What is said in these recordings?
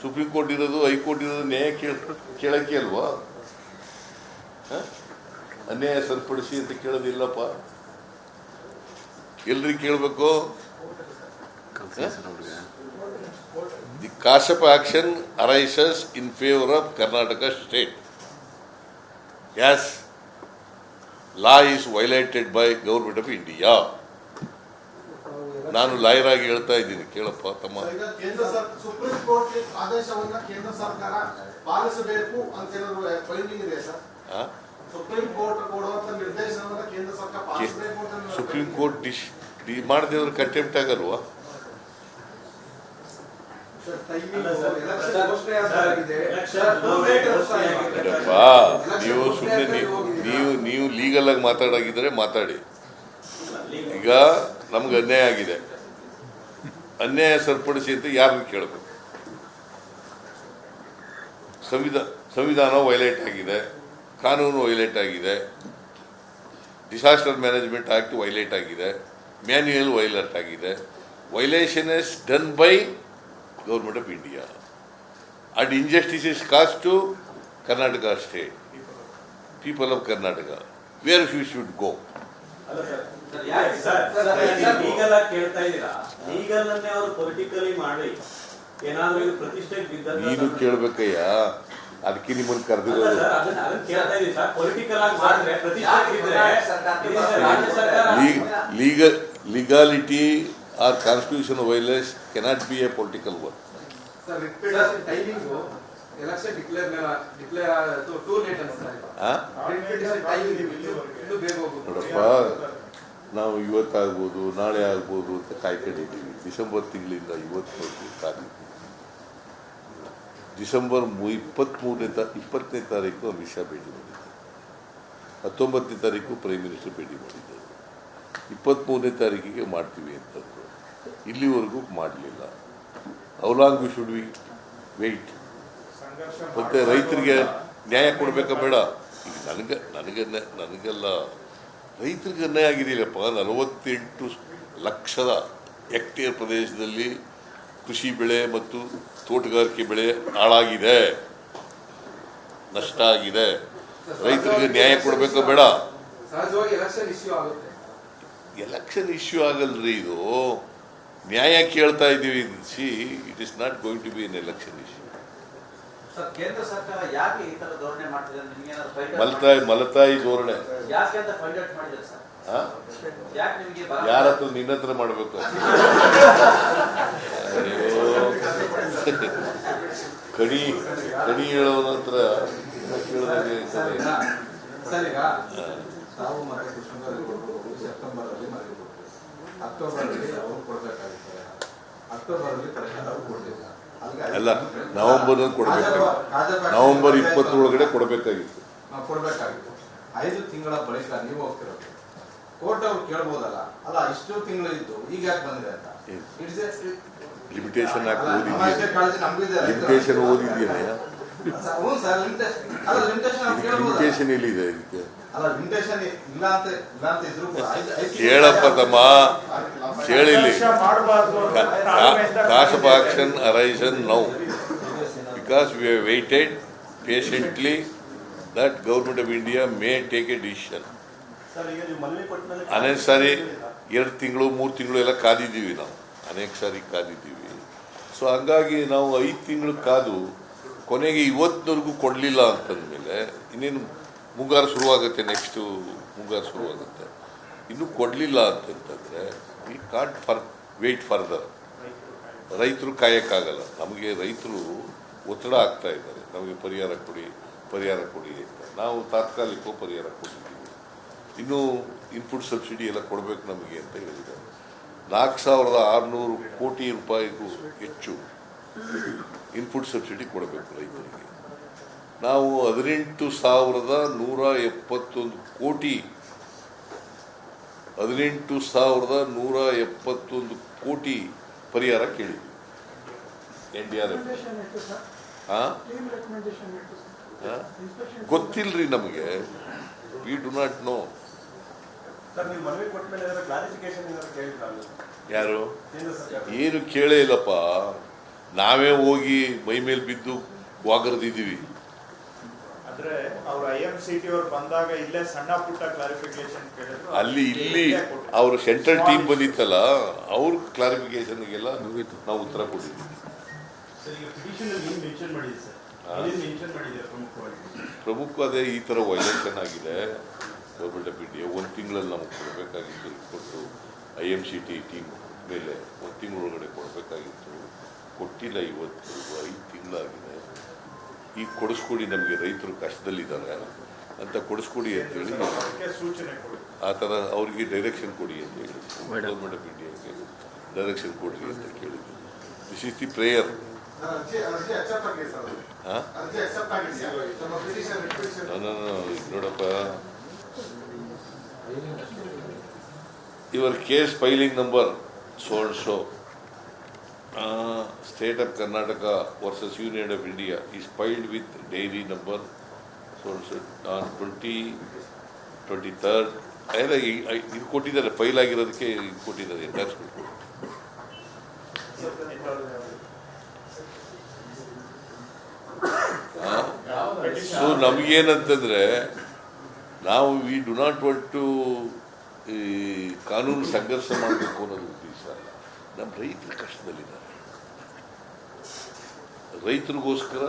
Supreme court ಇರೋದು, high court ಇರೋದು ನ್ಯಾಯ ಕೇಳಕ್ಕೆ ಅಲ್ವಾ? ಅನ್ಯಾಯ ಸರಿಪಡಿಸಿ ಅಂತ ಕೇಳೋದಿಲ್ಲಪ್ಪ. ಎಲ್ರಿಗೆ ಕೇಳಬೇಕು? The cause of action arises in favour of Karnataka state. As law is violated by government of India. ನಾನು ಲಾಯರ್ ಆಗಿ ಹೇಳ್ತಾ ಇದ್ದೀನಿ, ಕೇಳಪ್ಪ ತಮ್ಮ. ಸುಪ್ರೀಂ ಕೋರ್ಟ್ ಆದೇಶವನ್ನ ಕೇಂದ್ರ ಸರ್ಕಾರ ಪಾಲಿಸಬೇಕು ಅಂತ ಫೈಂಡಿಂಗ್ ಇದೆ ಸರ್. ಸುಪ್ರೀಂ ಕೋರ್ಟ್ ಕೊಡುವಂತ ನಿರ್ದೇಶನವನ್ನ ಕೇಂದ್ರ ಸರ್ಕಾರ ಪಾಲಿಸಬೇಕು ಅಂತ ಸುಪ್ರೀಂ ಕೋರ್ಟ್ ಮಾಡದಿದ್ರೆ ಕಂಟೆಂಪ್ಟ್ ಆಗಲ್ವಾ? ನೀವು ಸುಮ್ಮನೆ ನೀವು ಲೀಗಲ್ ಆಗಿ ಮಾತಾಡಾಗಿದ್ರೆ ಮಾತಾಡಿ. ಈಗ ನಮ್ಗೆ ಅನ್ಯಾಯ ಆಗಿದೆ, ಅನ್ಯಾಯ ಸರಿಪಡಿಸಿ ಅಂತ ಯಾರನ್ನು ಕೇಳಬೇಕು? ಸಂವಿಧಾನ ವೈಲೇಟ್ ಆಗಿದೆ, ಕಾನೂನು ವೈಲೇಟ್ ಆಗಿದೆ, ಡಿಸಾಸ್ಟರ್ ಮ್ಯಾನೇಜ್ಮೆಂಟ್ ಆಕ್ಟ್ ವೈಲೇಟ್ ಆಗಿದೆ, ಮ್ಯಾನ್ಯುಯಲ್ ವೈಲೇಟ್ ಆಗಿದೆ. Violation is done by government of India and injustice is caused to Karnataka state, people of Karnataka. Where we should go? Legal ಆಗಿ ಕೇಳ್ತಾ ಇದ್ದೀರಾ, ಲೀಗಲ್ ಅನ್ನೇ ಅವರು ಪೊಲಿಟಿಕಲಿ ಮಾಡಿ ಏನಾದ್ರೂ ಇದು ಪ್ರತಿಷ್ಠೆಗೆ ಬಿದ್ದ ನೀನು ಕೇಳಬೇಕಯ್ಯ, ಅದಕ್ಕೆ ನಿಮ್ಮನ್ನು ಕರೆದಿರೋದು. ಕೇಳ್ತಾ ಇದೀವಿ ಸರ್, ಪೊಲಿಟಿಕಲ್ ಆಗಿ ಮಾಡಿದ್ರೆ ಪ್ರತಿಷ್ಠೆ legality or constitutional violence cannot be a political one. Sir, timing election declare too late ನೋಡಪ್ಪ, ನಾವು ಇವತ್ತಾಗ್ಬೋದು ನಾಳೆ ಆಗ್ಬೋದು ಅಂತ ಕಾಯ್ಕೊಂಡಿದ್ದೀವಿ. ಡಿಸೆಂಬರ್ ತಿಂಗಳಿಂದ ಇವತ್ತು ತಾರೀಕು, ಡಿಸೆಂಬರ್ 20ನೇ ತಾರೀಕು ಅಮಿತ್ ಶಾ ಭೇಟಿ ಮಾಡಿದ್ದಾರೆ, 19ನೇ ತಾರೀಕು ಪ್ರೈಮ್ ಮಿನಿಸ್ಟರ್ ಭೇಟಿ ಮಾಡಿದ್ದಾರೆ, 23ನೇ ತಾರೀಕಿಗೆ ಮಾಡ್ತೀವಿ ಅಂತಂದ್ರು. ಇಲ್ಲಿವರೆಗೂ ಮಾಡಲಿಲ್ಲ. How long we should we wait? ಮತ್ತೆ ರೈತರಿಗೆ ನ್ಯಾಯ ಕೊಡಬೇಕಾ ಬೇಡ? ಈಗ ನನಗೆಲ್ಲ ರೈತರಿಗೆ ಅನ್ಯಾಯ ಆಗಿದೆಯಲ್ಲಪ್ಪ. 48 ಲಕ್ಷದ ಹೆಕ್ಟೇರ್ ಪ್ರದೇಶದಲ್ಲಿ ಕೃಷಿ ಬೆಳೆ ಮತ್ತು ತೋಟಗಾರಿಕೆ ಬೆಳೆ ಹಾಳಾಗಿದೆ, ನಷ್ಟ ಆಗಿದೆ. ರೈತರಿಗೆ ನ್ಯಾಯ ಕೊಡಬೇಕಾ ಬೇಡ? ಎಲೆಕ್ಷನ್ ಇಶ್ಯೂ ಆಗಲ್ರಿ, ಇದು ನ್ಯಾಯ ಕೇಳ್ತಾ ಇದ್ದೀವಿ. See, it is not going to be an election issue. ಕೇಂದ್ರ ಸರ್ಕಾರ ಯಾಕೆ ಈ ತರ ಧೋರಣೆ ಮಾಡ್ತಿದೆ? ಮಲತಾಯಿ ಧೋರಣೆ ಯಾಕೆ ಅಂತ ಫೈಂಡ್ ಔಟ್ ಮಾಡಿದ್ರೆ ಸರ್? ಯಾಕೆ ನಿಮಗೆ ಯಾರ ಹತ್ರ? ನಿನ್ನ ಹತ್ರ ಮಾಡಬೇಕು. ಕಣಿ ಹೇಳೋನ ಹತ್ರ ಕೇಳಿದಾಗೆ ಸರ್. ಈಗ ತಾವು ಮತ್ತೆ ಕೃಷ್ಣಗೌಡ ಸೆಪ್ಟೆಂಬರ್ ಅಲ್ಲಿ ಮಾಡಿದ್ರು, ಅಕ್ಟೋಬರ್ ಅಲ್ಲಿ ಅವ್ರು ಕೊಡ್ಬೇಕಾಗುತ್ತೆ, ಅಕ್ಟೋಬರ್ ಅಲ್ಲಿ ಪರಿಹಾರ ಅವ್ರು ಕೊಡಲಿಲ್ಲ. ಅಲ್ಲ, ನವೆಂಬರ್ ಕೊಡಬೇಕು, ನವೆಂಬರ್ 20 ಒಳಗಡೆ ಕೊಡಬೇಕಾಗಿತ್ತು. 5 ತಿಂಗಳ ಬಳಿಕ ನೀವು ಹೋಗ್ತಿರೋದು ಕೋರ್ಟ್ ಅವ್ರು ಕೇಳ್ಬೋದಲ್ಲ, ಅಲ್ಲ ಇಷ್ಟು ತಿಂಗಳು ಇದ್ದು ಈಗ ಯಾಕೆ ಬಂದಿದೆ ಅಂತ. Limitation limitation ಓದಿದ್ಯಾ? ಲಿಮಿಟೇಷನ್ ಎಲ್ಲಿದೆ ಇದಕ್ಕೆ? ಕೇಳಪ್ಪ ತಮ್ಮ, ಕೇಳಿಲಿ. Cause of action arisen now because we have waited patiently that government of India may take a decision. ಅನೇಕ ಸಾರಿ 2 ತಿಂಗಳು 3 ತಿಂಗಳು ಎಲ್ಲ ಕಾದಿದ್ದೀವಿ ನಾವು, ಅನೇಕ ಸಾರಿ ಕಾದಿದ್ದೀವಿ. ಸೊ ಹಂಗಾಗಿ ನಾವು 5 ತಿಂಗಳು ಕಾದು ಕೊನೆಗೆ ಇವತ್ತಿನವರೆಗೂ ಕೊಡಲಿಲ್ಲ ಅಂತಂದಮೇಲೆ ಇನ್ನೇನು ಮುಂಗಾರು ಶುರುವಾಗುತ್ತೆ, ನೆಕ್ಸ್ಟು ಮುಂಗಾರು ಶುರುವಾಗುತ್ತೆ. ಇನ್ನೂ ಕೊಡಲಿಲ್ಲ ಅಂತಂತಂದರೆ ಈ ಕಾಂಟ್ ವೇಟ್ ಫರ್ದರ್. ರೈತರು ಕಾಯೋಕ್ಕಾಗಲ್ಲ. ನಮಗೆ ರೈತರು ಒತ್ತಡ ಆಗ್ತಾ ಇದ್ದಾರೆ, ನಮಗೆ ಪರಿಹಾರ ಕೊಡಿ ಅಂತ. ನಾವು ತಾತ್ಕಾಲಿಕ ಪರಿಹಾರ ಕೊಟ್ಟಿದ್ದೀವಿ. ಇನ್ನೂ ಇನ್ಪುಟ್ ಸಬ್ಸಿಡಿ ಎಲ್ಲ ಕೊಡಬೇಕು ನಮಗೆ ಅಂತ ಹೇಳಿದ್ದಾರೆ. 4,600 ಕೋಟಿ ರೂಪಾಯಿಗೂ ಹೆಚ್ಚು ಇನ್ಪುಟ್ ಸಬ್ಸಿಡಿ ಕೊಡಬೇಕು ರೈತರಿಗೆ. ನಾವು 18,171 ಕೋಟಿ 18,171 ಕೋಟಿ ಪರಿಹಾರ ಕೇಳಿದ್ವಿ. NDRF ಗೊತ್ತಿಲ್ರಿ ನಮಗೆ, ವಿ ಡು ನಾಟ್ ನೋ. ಯಾರು ಏನು ಕೇಳೇ ಇಲ್ಲಪ್ಪ. ನಾವೇ ಹೋಗಿ ಮೈ ಮೇಲೆ ಬಿದ್ದು ವಾಗರ್ದಿದ್ದೀವಿ. ಅಂದ್ರೆ ಅವ್ರು IMCT ಅವ್ರು ಬಂದಾಗ ಇಲ್ಲೇ ಸಣ್ಣ ಪುಟ್ಟ ಕ್ಲಾರಿಫಿಕೇಶನ್ ಕೇಳಿದ್ರು. ಅಲ್ಲಿ ಇಲ್ಲಿ ಅವರು ಸೆಂಟ್ರಲ್ ಟೀಮ್ ಬಂದಿತ್ತಲ್ಲ, ಅವ್ರ ಕ್ಲಾರಿಫಿಕೇಶನ್ಗೆಲ್ಲ ನಾವು ಉತ್ತರ ಕೊಟ್ಟಿದ್ದೀವಿ. ಪ್ರಮುಖ ಅದೇ ಈ ಥರ ವೈಲೇಷನ್ ಆಗಿದೆ ಗೌರ್ಮೆಂಟ್ ಆಫ್ ಇಂಡಿಯಾ. 1 ತಿಂಗಳಲ್ಲಿ ನಮಗೆ ಕೊಡಬೇಕಾಗಿತ್ತು, ಕೊಟ್ಟು IMCT ಟೀಮ್ ಮೇಲೆ 1 ತಿಂಗಳೊಳಗಡೆ ಕೊಡಬೇಕಾಗಿತ್ತು, ಕೊಟ್ಟಿಲ್ಲ. ಇವತ್ತು 5 ತಿಂಗಳಾಗಿದೆ. ಈಗ ಕೊಡಿಸ್ಕೊಡಿ, ನಮಗೆ ರೈತರು ಕಷ್ಟದಲ್ಲಿದ್ದಾರೆ ಅಂತ ಕೊಡಿಸ್ಕೊಡಿ ಅಂತೇಳಿ ಸೂಚನೆ ಕೊಡಿ. ಆ ಥರ ಅವ್ರಿಗೆ ಡೈರೆಕ್ಷನ್ ಕೊಡಿ ಅಂತ ಹೇಳಿ ಗೌರ್ಮೆಂಟ್ ಆಫ್ ಇಂಡಿಯಾಗೆ ಡೈರೆಕ್ಷನ್ ಕೊಡ್ರಿ ಅಂತ ಕೇಳಿದ್ವಿ. This is the prayer. ನೋಡಪ್ಪ, your case filing number so State of Karnataka versus Union of India is filed with diary number on 23rd. ಇದು ಕೊಟ್ಟಿದ್ದಾರೆ, ಫೈಲ್ ಆಗಿರೋದಕ್ಕೆ ಇದು ಕೊಟ್ಟಿದ್ದಾರೆ. ಸೊ ನಮಗೇನಂತಂದ್ರೆ, ನಾವು we do not want to ಈ ಕಾನೂನು ಸಂಘರ್ಷ ಮಾಡಬೇಕು ಅನ್ನೋದು ಉದ್ದೇಶ ಅಲ್ಲ. ನಮ್ಮ ರೈತರ ಕಷ್ಟದಲ್ಲಿದ್ದಾರೆ, ರೈತರಿಗೋಸ್ಕರ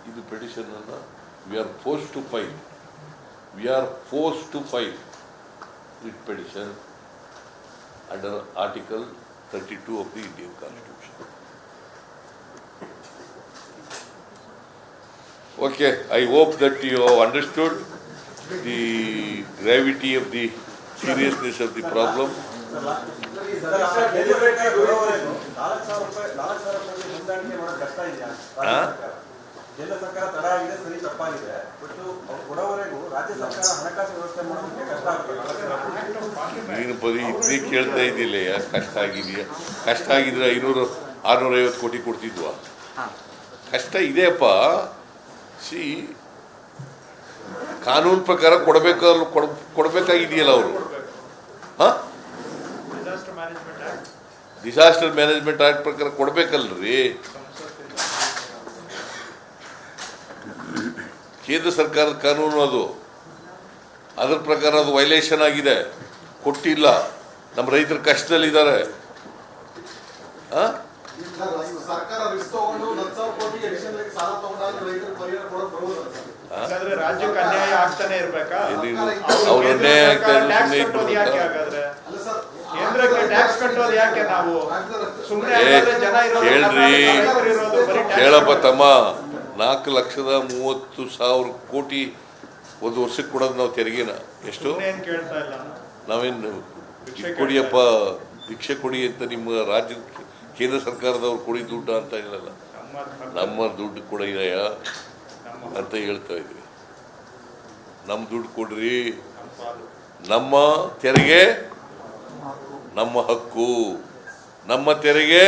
ಇದು ಪೆಟಿಷನ್ ಅನ್ನು we are force to file with petition under article 32 of the Indian Constitution. Okay, I hope that you have understood the gravity of the seriousness of the problem. ಕೇಂದ್ರ ಸರ್ಕಾರ ತಡ ಆಗಿದೆ, ಸರಿ ತಪ್ಪಾಗಿದೆ, ಬಟ್ ಕೊಡೋವರೆಗೂ ರಾಜ್ಯ ಸರ್ಕಾರ ಹಣಕಾಸು ವ್ಯವಸ್ಥೆ ಮಾಡೋದಕ್ಕೆ ಕಷ್ಟ ಆಗ್ತದೆ. ನೀನು ಬರೀ ಇದೇ ಕೇಳ್ತಾ ಇದ್ದಿಲ್ಲ, ಯಾಕೆ ಕಷ್ಟ ಆಗಿದೆಯಾ? ಕಷ್ಟ ಆಗಿದ್ರೆ 500-650 ಕೋಟಿ ಕೊಡ್ತಿದ್ವಾ? ಕಷ್ಟ ಇದೆಯಪ್ಪ. ಕಾನೂನು ಪ್ರಕಾರ ಕೊಡಬೇಕಾಗಿದೆಯಲ್ಲ ಅವರು. ಡಿಸಾಸ್ಟರ್ ಮ್ಯಾನೇಜ್ಮೆಂಟ್ ಆಕ್ಟ್ ಪ್ರಕಾರ ಕೊಡ್ಬೇಕಲ್ರಿ. ಕೇಂದ್ರ ಸರ್ಕಾರದ ಕಾನೂನು ಅದು, ಅದ್ರ ಪ್ರಕಾರ ಅದು ವೈಲೇಷನ್ ಆಗಿದೆ, ಕೊಟ್ಟಿಲ್ಲ. ನಮ್ಮ ರೈತರ ಕಷ್ಟದಲ್ಲಿದ್ದಾರೆ. ರಾಜ್ಯಕ್ಕೆ ಅನ್ಯಾಯ ಆಗ್ತಾನೆ ಇರ್ಬೇಕಾ? ಅವ್ರ ಅನ್ಯಾಯ ಕೇಂದ್ರಕ್ಕೆ ಟ್ಯಾಕ್ಸ್ ಕಟ್ಟೋದು ಯಾಕೆ? ನಾವು ಸುಮ್ಮನೆ ಹೇಳ್ರಿ, ಹೇಳಪ್ಪ ತಮ್ಮ, 4,30,30,000 ಕೋಟಿ ಒಂದು ವರ್ಷಕ್ಕೆ ಕೊಡೋದು ನಾವು ತೆರಿಗೆನ. ಎಷ್ಟು? ಕೇಳ್ತಾ ಇಲ್ಲ. ನಾವೇನು ಕೊಡಿಯಪ್ಪ, ಭಿಕ್ಷೆ ಕೊಡಿ ಅಂತ ನಿಮ್ಮ ರಾಜ್ಯ ಕೇಂದ್ರ ಸರ್ಕಾರದವ್ರು ಕೊಡಿ ದುಡ್ಡು ಅಂತ ಇಲ್ಲಲ್ಲ, ನಮ್ಮ ದುಡ್ಡು ಕೊಡಯ್ಯ ಅಂತ ಹೇಳ್ತಾ ಇದ್ವಿ. ನಮ್ಮ ದುಡ್ಡು ಕೊಡ್ರಿ, ನಮ್ಮ ತೆರಿಗೆ ನಮ್ಮ ಹಕ್ಕು, ನಮ್ಮ ತೆರಿಗೆ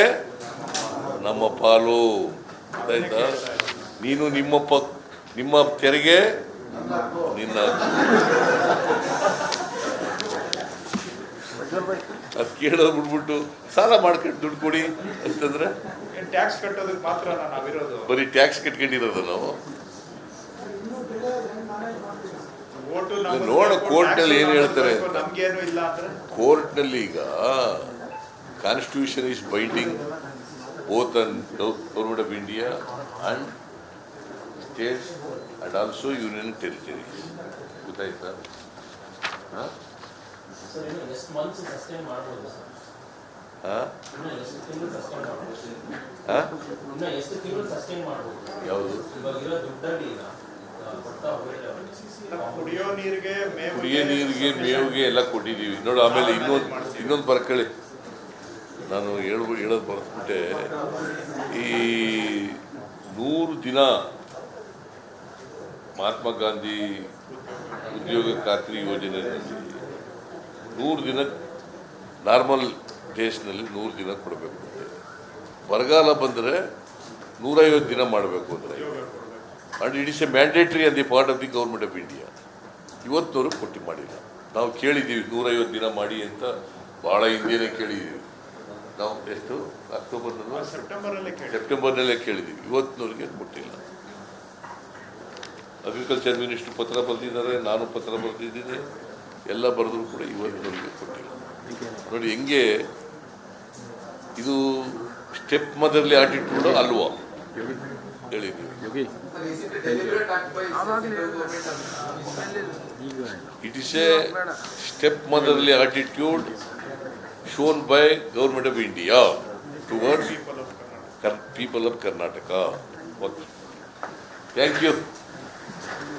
ನಮ್ಮ ಪಾಲು. ಆಯ್ತಾ? ನೀನು ನಿಮ್ಮ ತೆರಿಗೆ ನಿನ್ನ ಅದು ಕೇಳೋದು ಬಿಡ್ಬಿಟ್ಟು ಸಾಲ ಮಾಡ್ಕೊಂಡು ದುಡ್ಡು ಕೊಡಿ ಅಂತಂದ್ರೆ ಟ್ಯಾಕ್ಸ್ ಕಟ್ಟೋದಕ್ಕೆ ಮಾತ್ರ ನಾವಿರೋದು. ಬರೀ ಟ್ಯಾಕ್ಸ್ ಕಟ್ಕೊಂಡಿರೋದು ನಾವು. ನೋಡ ಕೋರ್ಟ್ನಲ್ಲಿ ಏನು ಹೇಳ್ತಾರೆ. ನಮ್ಗೇನು ಇಲ್ಲ ಅಂದ್ರೆ ಕೋರ್ಟ್ನಲ್ಲಿ ಈಗ constitution is binding both on government of India and States and also union territories. ಗೊತ್ತಾಯ್ತಾ? ಯಾವುದು? ಕುಡಿಯೋ ನೀರಿಗೆ ಮೇವಿಗೆ ಎಲ್ಲ ಕೊಟ್ಟಿದ್ದೀವಿ ನೋಡು. ಆಮೇಲೆ ಇನ್ನೊಂದು ಬರ್ಕಳಿ, ನಾನು ಹೇಳೋದು ಬರ್ಸ್ಬಿಟ್ಟೆ. ಈ 100 ದಿನ ಮಹಾತ್ಮ ಗಾಂಧಿ ಉದ್ಯೋಗ ಖಾತ್ರಿ ಯೋಜನೆಯಲ್ಲಿ 100 ದಿನ ನಾರ್ಮಲ್ ಡೇಸ್ನಲ್ಲಿ 100 ದಿನ ಕೊಡಬೇಕು ಅಂತ. ಬರಗಾಲ ಬಂದರೆ 150 ದಿನ ಮಾಡಬೇಕು ಅಂದರೆ, and it is a mandatory on the part of the government of India. ಇವತ್ತವರು ಕೊಟ್ಟು ಮಾಡಿಲ್ಲ. ನಾವು ಕೇಳಿದ್ದೀವಿ 150 ದಿನ ಮಾಡಿ ಅಂತ, ಭಾಳ ಹಿಂದೆಯೇ ಕೇಳಿದ್ದೀವಿ ನಾವು. ಎಷ್ಟು ಅಕ್ಟೋಬರ್ನಲ್ಲೂ ಸೆಪ್ಟೆಂಬರಲ್ಲೇ ಕೇಳಿ ಸೆಪ್ಟೆಂಬರ್ನಲ್ಲೇ ಕೇಳಿದ್ದೀವಿ, ಇವತ್ತಿನವರೆಗೆ ಕೊಟ್ಟಿಲ್ಲ. ಅಗ್ರಿಕಲ್ಚರ್ ಮಿನಿಸ್ಟರ್ ಪತ್ರ ಬರೆದಿದ್ದಾರೆ, ನಾನು ಪತ್ರ ಬರೆದಿದ್ದೀನಿ, ಎಲ್ಲ ಬರೆದ್ರು ಕೂಡ ಇವತ್ತಿನವರೆಗೆ ಕೊಟ್ಟಿಲ್ಲ. ನೋಡಿ ಹೆಂಗೆ ಇದು ಸ್ಟೆಪ್ ಮದರ್ಲಿ ಆಟಿಟ್ಯೂಡ್ ಅಲ್ವಾ ಹೇಳಿ ನೀವು. It is A step motherly attitude shown by Government of India towards people of Karnataka. Okay. Thank you.